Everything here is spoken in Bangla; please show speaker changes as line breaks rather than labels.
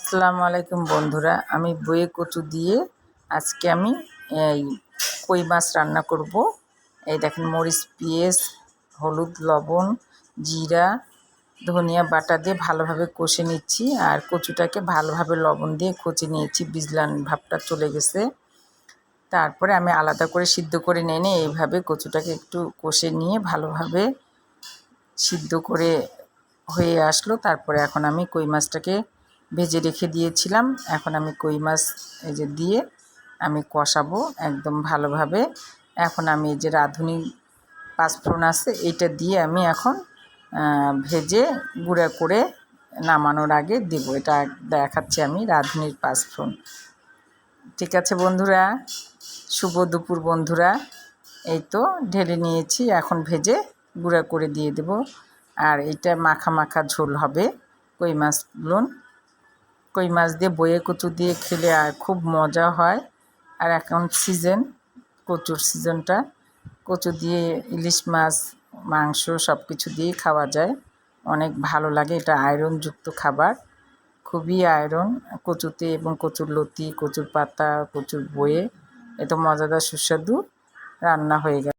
আসসালামু আলাইকুম বন্ধুরা, আমি বয়ে কচু দিয়ে আজকে আমি এই কই মাছ রান্না করব। এই দেখেন, মরিচ, পেঁয়াজ, হলুদ, লবণ, জিরা, ধনিয়া বাটা দিয়ে ভালোভাবে কষে নিচ্ছি। আর কচুটাকে ভালোভাবে লবণ দিয়ে কচে নিয়েছি, বিজলান ভাবটা চলে গেছে। তারপরে আমি আলাদা করে সিদ্ধ করে নিয়ে এইভাবে কচুটাকে একটু কষে নিয়ে ভালোভাবে সিদ্ধ করে হয়ে আসলো। তারপরে এখন আমি কই মাছটাকে ভেজে রেখে দিয়েছিলাম, এখন আমি কই মাছ এই যে দিয়ে আমি কষাবো একদম ভালোভাবে। এখন আমি এই যে রাঁধুনি পাঁচফোড়ন আছে, এইটা দিয়ে আমি এখন ভেজে গুঁড়া করে নামানোর আগে দেবো। এটা দেখাচ্ছি আমি, রাঁধুনির পাঁচফোড়ন। ঠিক আছে বন্ধুরা, শুভ দুপুর বন্ধুরা। এই তো ঢেলে নিয়েছি, এখন ভেজে গুঁড়া করে দিয়ে দেব। আর এটা মাখা মাখা ঝোল হবে কই মাছগুলো। কই মাছ দিয়ে বয়ে কচু দিয়ে খেলে আর খুব মজা হয়। আর এখন সিজন, কচুর সিজনটা, কচু দিয়ে ইলিশ মাছ, মাংস সব কিছু দিয়েই খাওয়া যায়, অনেক ভালো লাগে। এটা আয়রনযুক্ত খাবার, খুবই আয়রন কচুতে, এবং কচুর লতি, কচুর পাতা, কচুর বয়ে। এত মজাদার সুস্বাদু রান্না হয়ে গেল।